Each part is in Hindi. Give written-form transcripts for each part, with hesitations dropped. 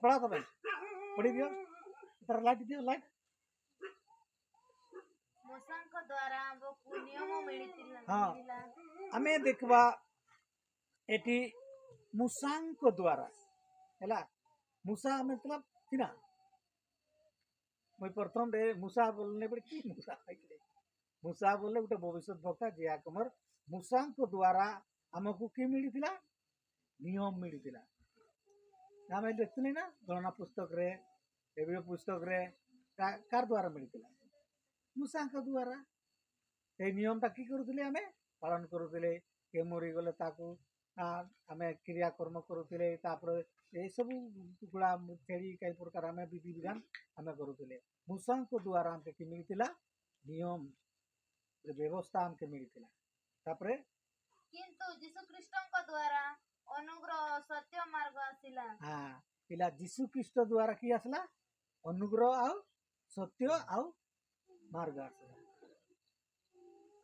पढ़ा तबे पढ़ी दियो तार लाइट दियो लाइट मूसाଙ୍କ द्वारा ଆମକୁ ନିୟମ ମିଳିଥିଲା हाँ ମିଳିଲା आमे देखबा एटी मूसाଙ୍କ द्वारा हैला मूसा मतलब किना मैं प्रथम रे मूसा बोलने पड़े की मूसा आइले मूसा बोले गोटे भविष्य वक्ता जे कमर मूसाଙ୍କ द्वारा हमको की मिलिथिला नियम मिलिथिला आमे देखथुनी ना गणना पुस्तक रे एबी पुस्तक रे कार द्वारा मिलिथिला मूसाଙ୍କ द्वारा ए नियमटा की करूथिले आमे पालन करूथिले के मरी गले ताकू आमे क्रियाकर्म करूथिले तापर ए सब टुकड़ा छेड़ी कई प्रकार आमे विधि विधान आमे करूथिले मूसाଙ୍କ द्वारा हमके की मिलिथिला नियम व्यवस्था हमके मिलिथिला तापर କିନ୍ତୁ ଯୀଶୁ ଖ୍ରୀଷ୍ଟଙ୍କ ଦ୍ଵାରା ଅନୁଗ୍ରହ ସତ୍ୟ ମାର୍ଗ ଆସିଲା हाँ पिला जीशु ख्रीस्ट द्वारा की आसला अनुग्रह आउ सत्य आउ मार्ग आसला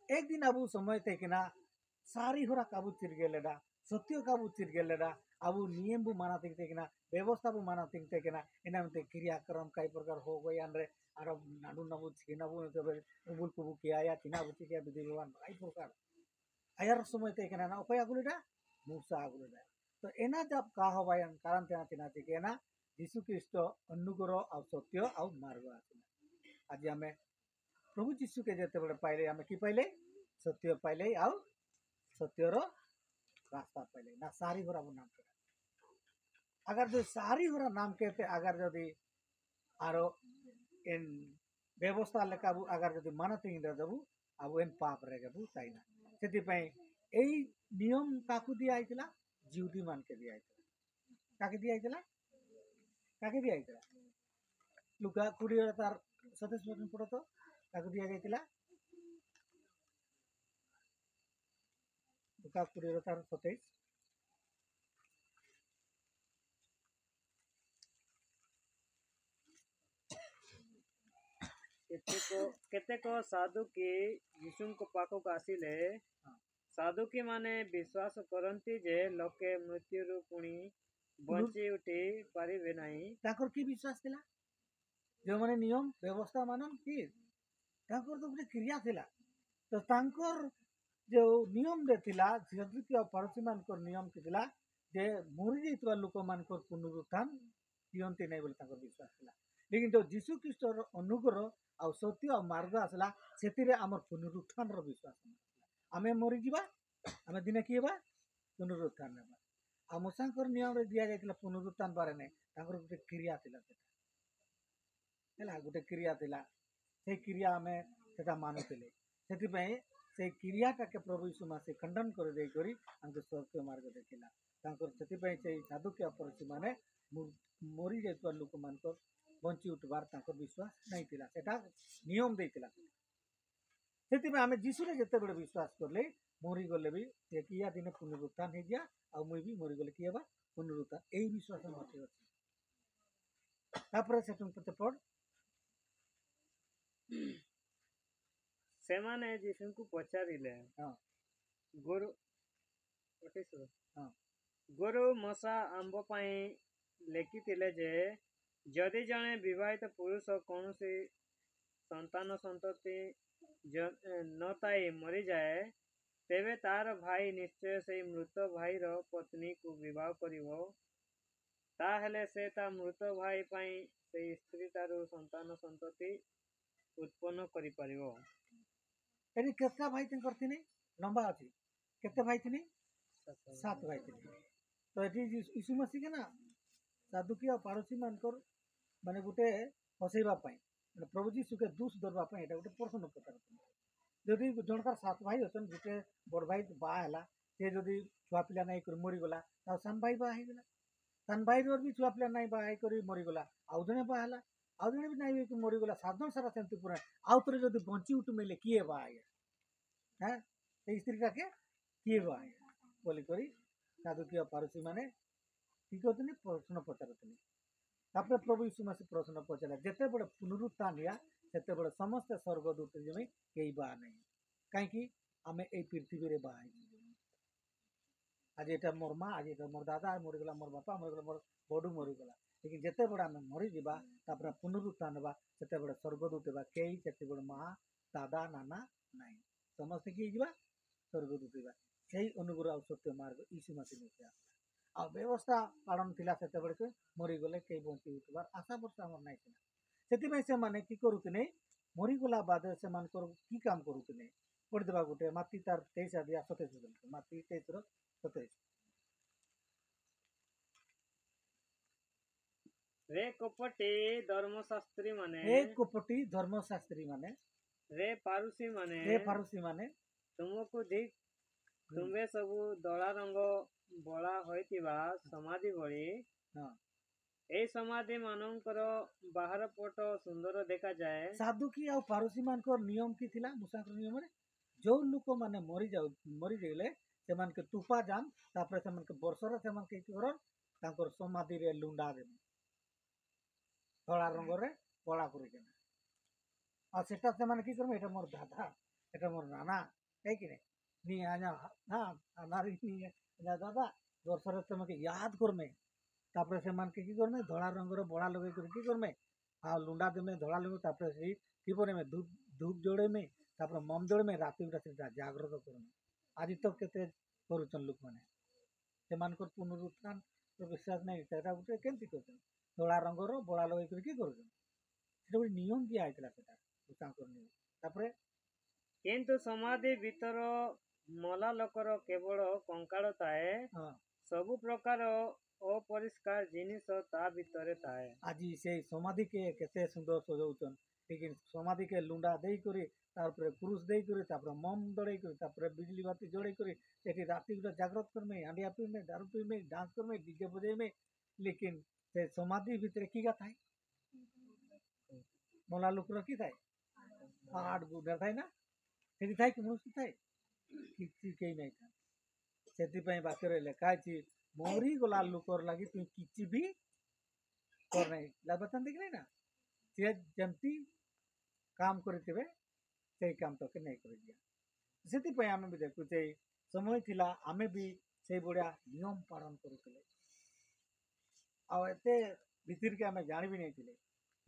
एक दिन अब समय तेकिना सारी होरा काबू चिर गेलेडा सत्य काबू चिर गेलेडा अब नियम बु माना तेकिना व्यवस्था बु माना तेकिना एना मते क्रियाक्रम कई प्रकार हो गई आनरे आरो नाडू नबु छिना बु तबे उबुल कुबु किया या तिना बु किया विधि विधान कई प्रकार आयर समय तेकिना ना ओपय आगुलेडा मूसा आगुलेडा तो एना जब का हवायन कारण तेना तिना तेकिना यीशु ख्रीस्ट अनुग्रह और सत्य और मार्ग आसला आज हमें प्रभु यीशु के जेते बड़े पाइले हमें की पाइले सत्य पाइले और सत्यर रास्ता पाइले ना सारी होरा नाम के अगर जो सारी होरा नाम कहते अगर यदि आरो इन व्यवस्था लेका अगर यदि मानते इंद्र जबु अब एन पाप रहेगा बु चाइना सेति पई एई नियम काकू दिया आइतला जीवदी मान के दिया आइतला काके दिया आइतला काके दिया आइतला लुका 20 तार 27 वचन पढ़ो तो काकू दिया गइतला लुका 20 तार 27 केतेक साधुकी यीशुଙ୍କ पाखକୁ ଆସିଲେ साधुकी माने विश्वास करती जे लोके मृत्यु पुणी बंची उठी पारिबे नहीं ताकर की विश्वास थिला जो माने नियम व्यवस्था मानन की ताकर तो गोटे क्रिया थिला तो तांकर जो नियम दे थिला साधुकी पड़ोसी मानकर नियम की थिला जे मरि जैतवा लोक मानकर पुनरुत्थान दियंती नहीं बोले ताकर विश्वास थिला लेकिन जो यीशु ख्रीस्ट अनुग्रह और सत्य और मार्ग आसला सेतिरे हमर पुनरुत्थान रो विश्वास आमे मरि जिबा आमे दिने की हेबा पुनरुत्थान हेबा आ मूसाଙ୍କର नियम रे दिया जायतिला पुनरुत्थान बारे नै ताकर गोटे क्रिया थिला गोटे क्रिया थिला से क्रिया आमे सेटा मानुथिले सेति पई से क्रियाटा के प्रभु यीशु मसीह खंडन कर दे करी हमके सत्य मार्ग देखिला ताकर सेति पई से साधु के अपरची माने मरि जैतवा लोक मानकर बंची उठबार ताकर विश्वास नहीं थिला सेटा नियम देथिला सेति पई आमे यीशु रे जते बडे विश्वास करले मरि गले भी से किया दिन पुनरुत्थान हे गया आ मुई भी मरि गले किया बा पुनरुत्थान एई विश्वास मते अछि तापर सेटुं पते पढ़ ସେମାନେ ଯୀଶୁଙ୍କୁ ପଚାରିଲେ ଗୁରୁ ଗୁରୁ ମୂସା ଆମ୍ଭ ପାଇଁ ଲେଖିଥିଲେ ଯେ ଯଦି ଜଣେ ବିବାହିତ ପୁରୁଷ କୌଣସି ସନ୍ତାନ ସନ୍ତତି ନଥାଇ ମରିଯାଏ ତେବେ ତାର ଭାଇ ନିଶ୍ଚୟ ସେଇ ମୃତ ଭାଇର ପତ୍ନୀକୁ ବିବାହ କରିବ ତାହେଲେ ସେ ତା ମୃତ ଭାଇ ପାଇଁ ସେଇ ସ୍ତ୍ରୀଠାରୁ ସନ୍ତାନ ସନ୍ତତି उत्पन्न करि परिवो एनी केतना भाई तिन करथिनी लंबा अछि केते भाई थिनी 7 भाई थिनी तो एठी यीशु मसीह के ना साधुकी और पारसी मानकर माने गुटे फसेबा पई माने प्रभु यीशु के दोष दरबा पई एटा गुटे प्रश्न पचार जदि जनकर 7 भाई अछन गुटे बड़ भाई बा हला से जदि छुआ पिला नहीं कर मरि गला ता सान भाई बा हे गला सान भाई रोर भी छुआ पिला नहीं बा हे करी मरि गला आउ जने बा हला आउ जने भी नहीं कि मरि गला साधन सारा सेंति पूरा आउ तरे जदि बंची उठ मेले किए बा हैं ए स्त्री का के किए बा बोली करी साधु की पारसी माने ठीक होतनी प्रश्न पचारतनी तापर प्रभु यीशु मसीह प्रश्न पचारा जेते बड़े पुनरुत्थान या सेते बड़े समस्त स्वर्गदूत जमी केई बा नहीं काहे कि हमें ए पृथ्वी रे बा आज एटा मोर माँ आज एटा मोर दादा मोर गला मोर बापा मोर गला मोर बडू मोर गला लेकिन जिते बड़े आम मरीजा तापर पुनरुत्थान हवा से बड़े स्वर्गदूत हवा कई से बड़े माँ दादा नाना नाई समस्त किए जा स्वर्गदूत हवा से अनुग्रह और सत्य मार्ग यीशु मसीह ने आ व्यवस्था पालन थिला से मरीगले कई बंची उठवार आशा वर्षा आम नाई से कि करुले मरीगला बाद से कि काम करुले पढ़ीदेवा गोटे माती तार 23 आदिया 27 माती 23 रे कपटी धर्मशास्त्री माने एक कपटी धर्मशास्त्री माने रे पारुसी माने तुमको धिक तुम्बे सबु धड़ा रंग बड़ा होइतिबा समाधि भଳି हाँ एई समाधि मानकर बाहर पट सुंदर देखा जाए साधुकी आ पारुसी मानकर नियम की थिला मुसाकर नियम रे जो लोक माने मरी गले से मान के तुपा जान तापर से मान के वर्षर से मान के करन तांकर समाधि रे लुंडा दे धड़ा रंग रे कला करि के आ सेटा से मान की करम एटा मोर दादा एटा मोर नाना है कि नहीं आजा हां हमारी नहीं है दादा वर्षर से मान के याद करमे तापर से मान के की करमे धड़ा रंग रे बड़ा लगे कर की करमे आ लुंडा देमे धड़ा लगे तापर से की बने में धूप धूप जोड़े में तापर मम जोड़े में राति राति जागृत करमे आज तो केते करूछन लोक माने से मानकर पुनरुत्थान तो विश्वास नहीं सेटा गुटे केमती करछन धड़ा रंग रो बड़ा लगे कर की करछन सेटा ଗୋଟେ नियम दिया आइतला सेटा तांकर नियम तापर किंतु समाधि भीतर मला लोकर केवल कंकाल थाए हां सबु प्रकार अपरिष्कार जिनिस ता भीतर थाए आज से समाधि के केते सुंदर सजाउछन लेकिन समाधि के लुंडा देई करी तारपरे पुरुष देई करी तापर मम दड़े करी तापर बिजली बाती जोड़े करी एटी राति गुटा जागृत करमे हांडिया पी में दारू पी में डांस करमे डीजे बजे में लेकिन से समाधि भीतर की गा थाई मोला लोक की थाई आठ गुडा थाई ना सेठी थाई कि मनुष्य थाई किछि केई नहीं था सेति पई बाक्य लेखा अछि मोरी गला लोकर लागि तु किछि भी कर नहीं लाबतन देख ना से जमती काम करते से काम तो के नहीं कर दिया से आम भी देखुचे समय थिला आमे भी से बड़ा नियम पालन करुले आते भीतर के आम जान भी नहीं थिले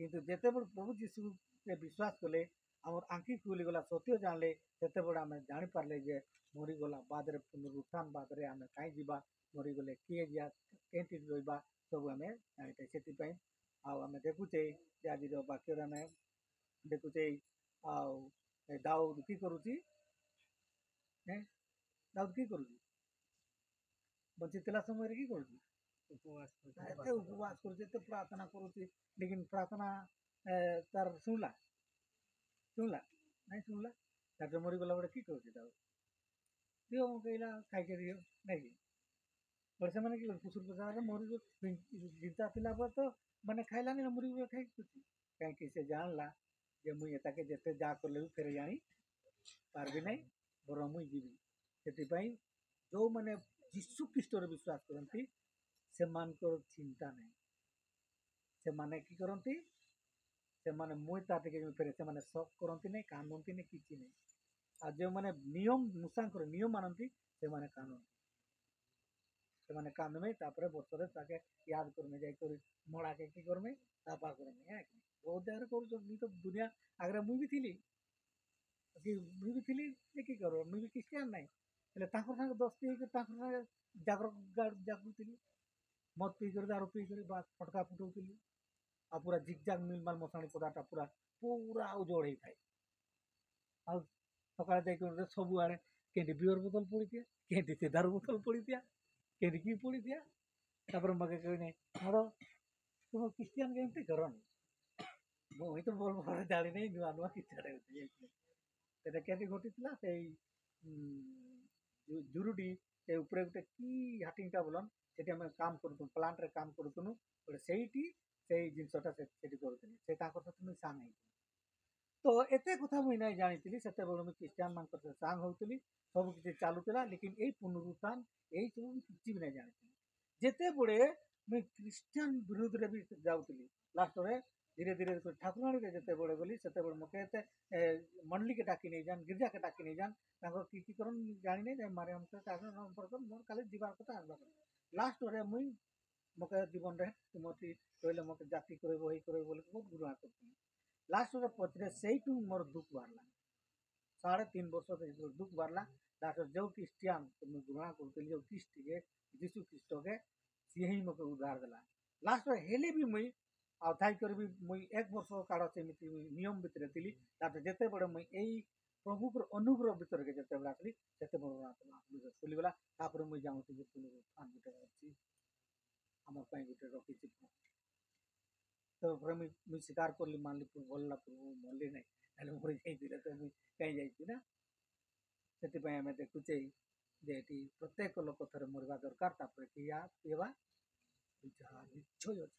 किंतु जेते बड़ प्रभु यीशु के विश्वास कले आमर आंखी खुली गला सत्य जानले सेते बड़ आम जानी पारले जे मरी गला बाद रे पुनरुत्थान बाद रे आम काई जीवा मरी गले किए जा केंति रहबा सब आम जानिते सेति पई आम देखुचे जे आज वाक्य आम देखुचे दाऊद की करुची दाऊद की करुची बंचितला समय की करुची उपवास करुचे प्रार्थना करुची लेकिन प्रार्थना तार सुनला नहीं सुनला तार मरी गला बड़े की करुची दाऊद दियो कहला खाई के दियो नहीं बड़े से मैंने की कुसुर प्रसाद मरी जीता थिला पर तो मैंने खाइला नहीं मरी गला खाई कहीं से जानला जे मुई एताके जेते जा करले फेर जानी पारबी नहीं बर मुई जीवी सेति जो माने यीशु ख्रीष्ट रे विश्वास करती से मानकर चिंता नहीं से माने की करती से माने मुई ताते के फेर से माने सब करती नहीं कानूनती नहीं किछि नहीं आ जो माने नियम मुसांकर नियम मानती से माने कानून से माने कान में तापरे बसरे ताके याद करमे जाई कर मळा के की करमे तापा करमे है बहुत जगह करू मुई तो दुनिया आगरे मुई भी थिली कि मुई भी थिली कि करो मुई भी क्रिश्चियन नहीं એટલે તાંકર સંગે દોસ્તી કે તાંકર સંગે જાગૃતિ मत पी कर दारू पी कर बात फटका फुटौली आ पूरा जिगजाग मिलमाल मशाणी पदाटा पूरा पूरा उजोड़ ही थाए आ सकाଳେ जाकर सबू आड़े केंटी बियर बोतल पड़ी दिया केंटी से दारू बोतल पड़ी दिया केंटी की पड़ी दिया तापर मगे कहने मोर तुम क्रिश्चियन के एमती करो मुई तो बोल भरे जानी नहीं नुआ नुआ किछड़े সেটা কেটে ঘটিছিল সেই জুরুডি সেই উপরে গোটে কি হাটিংটা বলন সেটি আমি কাম করুতুম প্লান্টরে কাম করুতুনু গোটে সেইটি সেই জিনিসটা সেটি করুଥିଲି ସେ ତାଙ୍କର ସହିତ ମୁଇଁ ସାଙ୍ଗ ହେଇଥିଲି ତ ଏତେ କଥା ମୁଇଁ ନାଇଁ ଜାଣିଥିଲି ସେତେବେଳେ ମୁଇଁ ଖ୍ରୀଷ୍ଟିଆନ ମାନଙ୍କର ସହିତ ସାଙ୍ଗ ହଉଥିଲି ସବୁ କିଛି ଚାଲୁଥିଲା ଲେକିନ ଏଇ ପୁନରୁତ୍ଥାନ ଏଇ ସବୁ କିଛି ବି ନାଇଁ ଜାଣିଥିଲି ଯେତେବେଳେ ମୁଇଁ ଖ୍ରୀଷ୍ଟିଆନ ବିରୁଦ୍ଧରେ ବି ଯାଉଥିଲି ଲାଷ୍ଟରେ धीरे धीरे ठाकुराणी के जिते बड़े गली से मत मंडली के डाकी नहीं जान गिरजा के डाकी नहीं जान की करन जानी नहीं मारे हमसे मोर खाली जीवार कथा लास्ट रे मुई मके जीवन रे तुमती कहले मके जाति करबो हे करबो बोले बहुत गुरुआ करती लास्ट रे पत्रे सेइटू मोर दुख बारला 3.5 वर्ष से दुख बारला लास्ट जो क्रिश्चियन तुम गुरुआ करते जो ख्रिस्ट के यीशु ख्रिस्ट के से ही मके उद्धार देला लास्ट रे हेले भी मुई आ थाई कर भी मुई 1 वर्ष काल सेमिति नियम भितर थिली ताते जेते बडे मुई एई प्रभु को अनुग्रह भीतर के जते बड़ा आसली सेते बड़ आत्मा खुली गला तापर मुई जाऊँ जे पुनरुत्थान गुटे अछि हमर पई गुटे रखी छि तो पर मुई स्वीकार करली मानली बोलला प्रभु मरली नहीं हेले मरि जाई दिले तो मुई कहीं जाई ना सेति पई हमें देखुचे जे एटी प्रत्येक लोक थरे मरवा दरकार तापर किया एवा विचार निश्चय अछि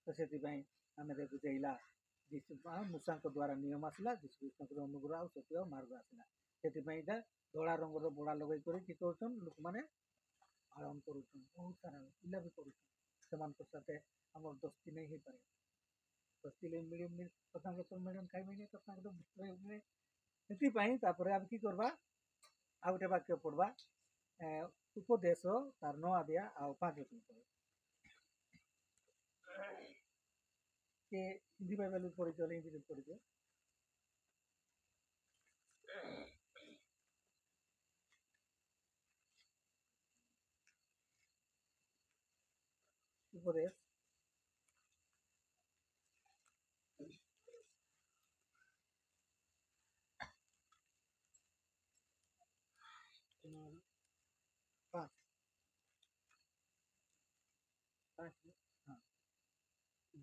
तो सेति पई हमें देखुचे इला जिस मूसा द्वारा नियम आसला जिस कृष्ण अनुग्रह और सत्य मार्ग आसला से धड़ा रंग बोड़ा लगे कि कौन लोक मैंने पालन कर बहुत सारा पिला भी कर आम दोस्ती नहीं हो पारे दोस्ती ले मीडियम कथा मीडियम खाई मिले कथा से अब कि करवा आ गए वाक्य पढ़वा उपदेश तार 9 दिया आ 5 के हिंदी बाइबल पढ़ी हिंदी पढ़ी उपदेश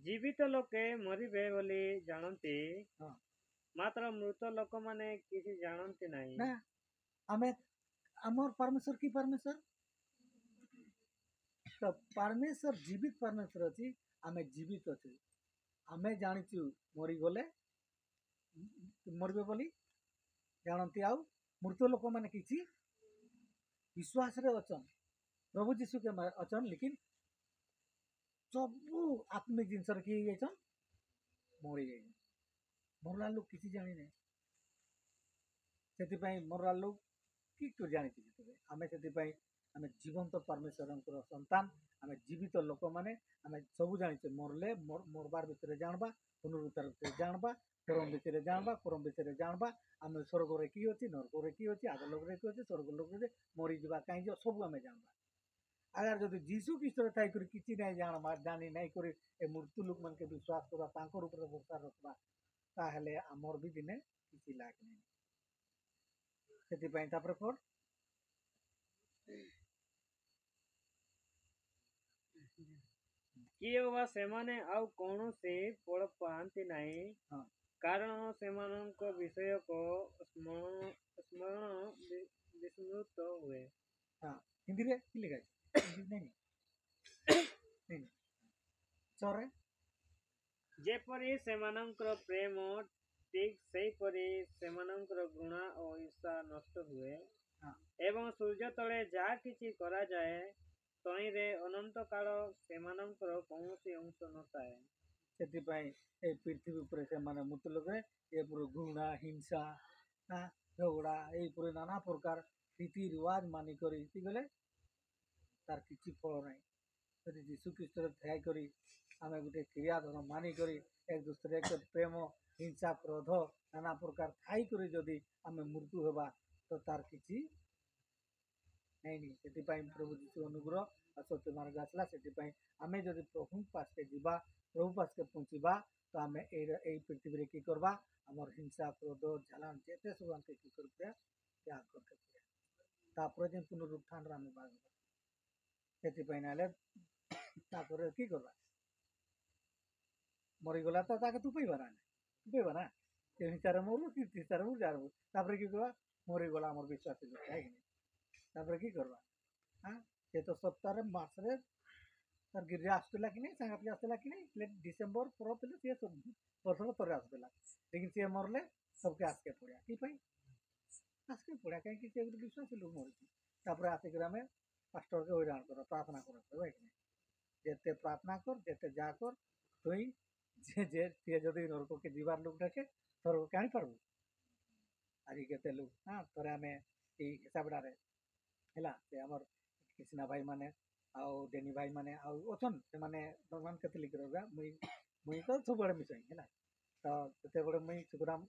जीवित लोके मरिबे बोली जानती हाँ मात्र मृत लोक माने किसी जानती नहीं ना हमें अमर परमेश्वर की परमेश्वर तो परमेश्वर जीवित परमेश्वर अच्छी आम जीवित अच्छे आम जाचु मरी गले मरबे बोली जानती आउ मृत लोक मैंने किसी विश्वास रे अचन प्रभु जीशु के अचन लेकिन सबू आत्मिक जिनस किए मरी जाए मरला लोग किसी जानी नहीं से मरला लोग कि जानी आम से आम जीवंत परमेश्वर संतान आम जीवित लोक मैंने आम सब जाचे मरले मरबार भितर जानवा पुनरुत्थान भितर जानवा परम भितर जानवा परम भितर जानवा आम स्वर्ग रे कि अच्छी नरक रे कि अच्छी आगलोक रे कि अच्छे स्वर्ग लोक रे मरी जा कहीं सब आम जानवा अगर जो जीशु ख्रीष्ट थी किसी नहीं जानवा जानी नहीं कर मृत्यु लोक मान के विश्वास करवा भरोसा रखवा ताहले आमर भी दिने किसी लाग नहीं से पढ़ किए बा सेमाने आउ कौनसी फल पाती नहीं हाँ कारण सेमानक विषय को स्मरण विस्मृत हुए हाँ हिंदी रे कि लिखा है हिंदी नहीं सरे जेपरी सेमानकर प्रेम ठीक सेहीपरी सेमानकर घृणा और ईर्षा नष्ट हुए हाँ एवं सूर्य तले जहाँ किछि करा जाए तई रे अनंत काल सेमानकर कौनसी अंश नथाए से पृथ्वी उपर से माने मृत्यु लोक ये पूरा घृणा हिंसा हाँ झगड़ा ये पूरे नाना प्रकार रीति रिवाज मानिक गले तार किसी फल ना यदि जीशु ख्रीष्ट ध्याय करी आम गोटे क्रियाधर मानिक एक दूसरे के प्रेम हिंसा क्रोध नाना प्रकार थाई करी जदि आम मृत्यु होगा तो तार किसी नहीं से प्रभु जीशु अनुग्रह सत्य मार्ग आसला से आम जदि प्रभु पास के जीवा प्रभु पास के पहुँचवा तो आम यही पृथ्वी की करवा आमर हिंसा क्रोध झालान जेते सब आमके की करते त्याग करते तापर जे पुनरुत्थान आम बाग से ना कि करवा मरीगला तो ताके तू पैबा ना हिंसार मरु कि हिंसार मरु जार तापर कि करवा मरीगला आमर विश्वास है कि तापर कि करवा हाँ से तो सप्ताह मासरे तार गिर्जा आसला कि नहीं सांगाती आसला कि नहीं डिसेम्बर पर सी सब वर्ष पर आसला लेकिन सी मरले सबके आसके पड़ा कि आसके पड़ा कहीं विश्वास लोग मरी आसिक आम पास्टर के हैरान कर प्रार्थना कर जेते प्रार्थना कर जेते जा कर तुई जे जदि नरक के जीवार लोक डाके स्वर्ग के आनी पार्बू आज के लोग हाँ थोड़े आम हिसाब है से आमर कृष्णा भाई माने आउ डेनी भाई माने आउ अछन से माने भगवान कैथोलिक रगा मुई तो सब बड़े मिसई हैला तो ते बड़े मुई सुग्राम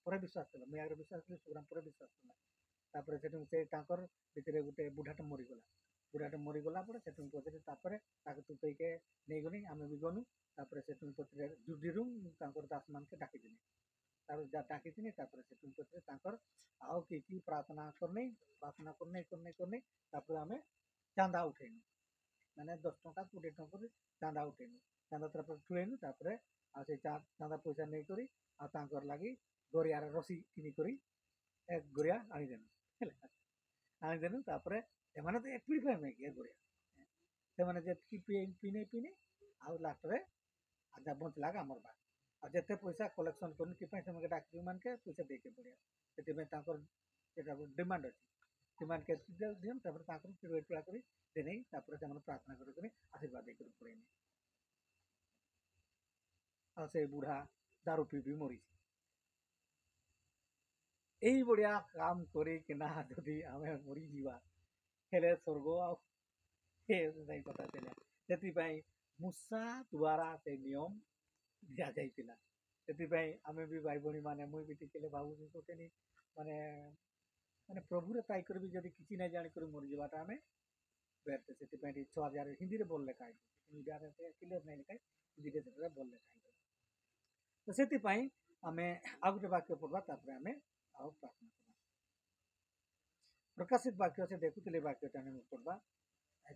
पर विश्वास कला मुई आगे विश्वास कली सुग्राम पर विश्वास कला तापर से ताकर भितरे गुटे बुढ़ाटे मरीगला बुढ़ाटे मरीगला पर से पचरे तापर ताके तुपई के नहीं गनी आमे भी गनु तापर से पचरे जुडीरू ताकर दास मान के डाकी दिने तापर जा डाकी दिने तापर से पचरे ताकर आओ की प्रार्थना करने तापर आमे चांदा उठेनु माने 10 टका 20 टका चांदा उठेनु चांदा तापर ठुलेनु तापर आ से चांदा पैसा नहीं करी आ तांकर लागी गोरिया रसी किनी करी एक गोरिया आनी देनु हैला आनी देनु तापर एमाने तो एक पीड़ी पे में के गोरिया से माने जे की पीने आ लास्ट रे आधा बंच लागा हमर बा आ जते पैसा कलेक्शन करन कि पैसा में डाक मान के पैसा दे के पड़िया सेते में तांकर एटा डिमांड अछि डिमांड के दियम तापर तांकर फिर टुला करी देने तापर से मन प्रार्थना करी आशीर्वाद दे करी पड़ेनी आ से बुढ़ा दारू पी भी मरी এই বড়িয়া কাম করে কিনা যদি আমি মরি ଯିବା ହେଲେ ସ୍ୱର୍ଗ ଆଉ ନାଇଁ କଥା ଥିଲା ସେଥିପାଇଁ ମୂଷା ଦ୍ୱାରା ସେ ନିୟମ ଦିଆଯାଇଥିଲା ସେଥିପାଇଁ ଆମେ ବି ଭାଇ ଭଉଣୀ ମାନେ ମୁଇଁ ବି ଟିକେ ଭାବୁଛି ସତେନି ମାନେ ମାନେ ପ୍ରଭୁରେ ପାଇକରି ବି ଯଦି କିଛି ନାଇଁ ଜାଣିକରି ମରିଯିବାଟା ଆମେ ବ୍ୟର୍ଥ ସେଥିପାଇଁ ଟିକେ 6000 ହିନ୍ଦୀରେ ଭଲ ଲେଖା ହେଇଛି ଇଣ୍ଡିଆରେ କ୍ଲିୟର ନାଇଁ ଲେଖା ହିନ୍ଦୀରେ ସେଟା ଭଲ ଲେଖା ହେଇଛି ତ ସେଥିପାଇଁ ଆମେ ଆଉ ଗୋଟେ ବାକ୍ୟ ପଢବା ତାପରେ ଆମେ ଆଉ ପ୍ରାର୍ଥନା କରିବା प्रकाशित वाक्य से देखुले वाक्य टाने पढ़वा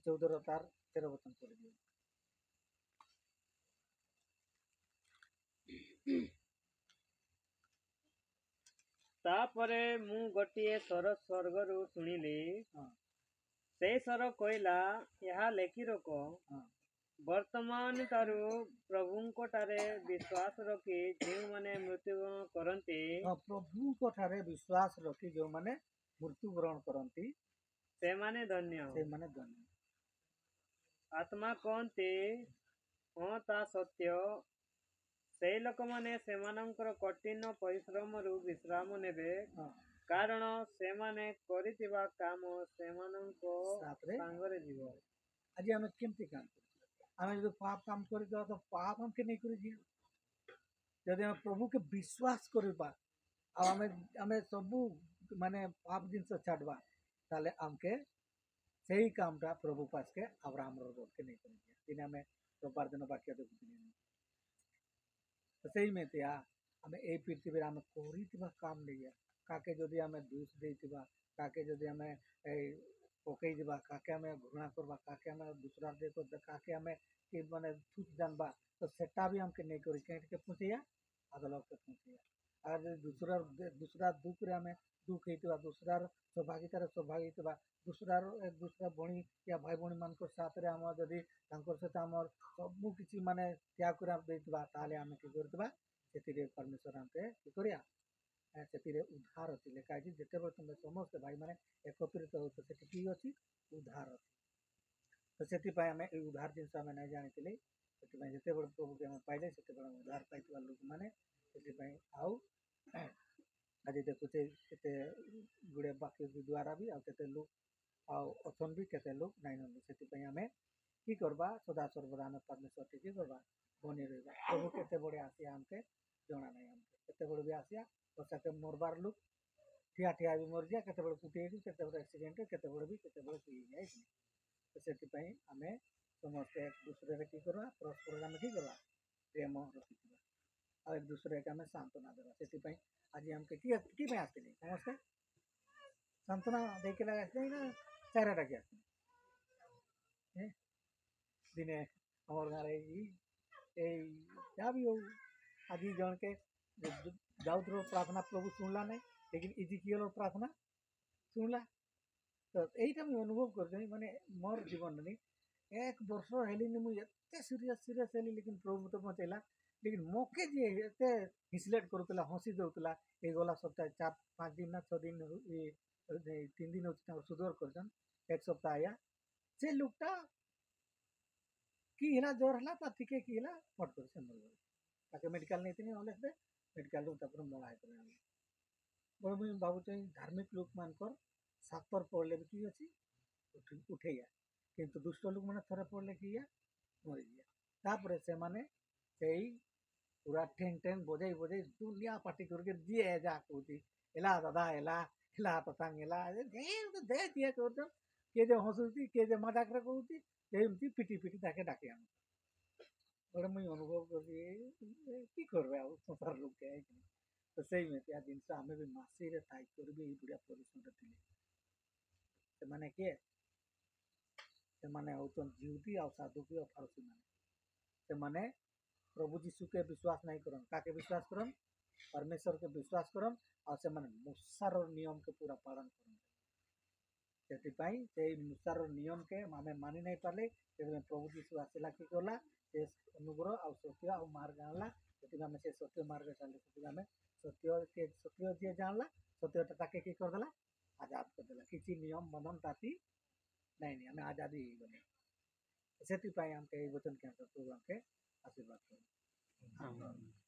14 तार 13 वचन पढ़ दियो तापरे मु गोटिए स्वर स्वर्गरु शुणिली हाँ से स्वर कहला यह लेखि रख हाँ वर्तमान तारु प्रभुंको टारे विश्वास रखी जो माने मृत्युवरण करंती प्रभु को ठारे विश्वास रखी जो माने मृत्यु ग्रहण करंती से माने धन्य आत्मा कहते हाँ ता सत्य से लोक माने सेमानंकर कठिन परिश्रम रु विश्राम नेबे हाँ कारण से माने करितिबा काम सेमानंको साथरे सांगरे जीव आज हम केमती काम आमे जो पाप काम करी तो पाप हम के नहीं करी दिया यदि हम प्रभु के विश्वास करबा आ हमें सब माने पाप जिनस छाड़वा ताले हमके सही कामटा प्रभु पास के अब्राहम रो के नहीं करी दिया दिन हमें रविवार दिन वाक्य देखुनी तो सही में त्या हमें ए पृथ्वी रे हमें कोरितिबा काम नहीं काके जदि हमें दोष देतिबा काके जदि हमें पकई दिबा काके हमें घृणा करबा काके हमें दूसरा देखो काके हमें कि माने तुच्छ जानबा तो सेटा भी हमके नहीं करी के पूछिया अगलोक के पूछिया अगर दूसरा दुख रे हमें दुख हेतिबा दूसरा सौभाग्यता दूसरा एक दूसरा भणी या भाई भणी मान साथ रे हम जदि तांकर सहित हमर सब किछि माने त्याग कर देतिबा ताले हमें कि करतिबा सेतिरे परमेश्वर हमके कि करिया सेतिरे उद्धार अछि लेखा अछि जेते बेर तुम समस्त भाई माने एकत्रित हो तो सेति की अछि उद्धार अछि तो सेति पय हमें ए उद्धार जिनस हमें नहीं जानितिले सेति पय जेते बेर प्रभु के हम पाइले सेते बेर उद्धार पाइतिबा लोक माने सेति पय आउ आज देखुते केते गुड़े वाक्य द्वारा भी आते लोग अछन भी केते लोग नाइन से हमें कि करबा सदा सर्वदा हमें परमेश्वर के करबा बनी रहा प्रभु केते बड़े आसिया हमके जना नहीं हमके केते बड़े भी आसिया बस के मरबार लोग ठिया ठिया भी मर जाए केते बड़े फुटे केते बड़े एक्सीडेंट केते बड़े भी केते बड़े पी जाए तो से हमें समस्त एक दूसरे रे की करबा परस्पर हमें की करबा प्रेम रखिबा और एक दूसरे के हमें सांत्वना देवा से आज हमके की में आते नहीं समझते सांत्वना दे के लगा ना चारा टाके दिने हमार गारे क्या भी हो आज जन के दाऊद रो प्रार्थना प्रभु सुनला नहीं लेकिन इजिकियल प्रार्थना सुनला तो यहीटा मुझे अनुभव कर माने मोर जीवन नहीं एक वर्ष हेली मुझे एत सीरियस हेली लेकिन प्रभु तो बचेला लेकिन मोके जी एते हिसलेट करूला हसी दौला ये गला सप्ताह 4-5 दिन ना 6 दिन 3 दिन होता सुधर कर एक सप्ताह आया से लोकटा की हिला जोर हला ता थिके की हिला फट कर से मर गया ताके मेडिकल नहीं थी हले से मेडिकल रो तापर मोला है करे बड़ मुई बाबू चाहिँ धार्मिक लोक मानकर सातर पड़ले भी की अछि उठैया किंतु दुष्ट लोक मैंने थरे पड़े कि मरी गया तापर से माने सेई पूरा ठेंग ठेंग बजाई बजाई दुनिया पार्टी करके दिए जा कहती एला दादा एला एला ततांग एला दे दिए कर किए जे हसुची किए जे मजाक रे कहती एमती पिटी पिटी ताके डाके आम बड़े मुई अनुभव कर कि करबे आ संसार लोक के तो सेई में त्या जिनस आमे भी मासी रे ताई कर भी बुढ़िया परिश्रम थिले से माने के से माने होचन जिउती आ साधुकी आ फारसी माने से माने प्रभु जीशु के विश्वास नहीं करन काके विश्वास करन परमेश्वर के विश्वास करन और से माने मूसार नियम के पूरा पालन करन सेतिपाई से मूसार नियम के आमे मानि नहीं पाले से प्रभु जीशु आसिला कि करला से अनुग्रह और सत्य और मार्ग आनला सेति में से सत्य मार्ग चले सेति में सत्य जे जानला सत्य ताके की कर देला आजाद कर देला किछि नियम बंधन ताती नहीं हमें आजादी बने सेति हम के वचन के प्रभु के आशीर्वाद करें। आमीन।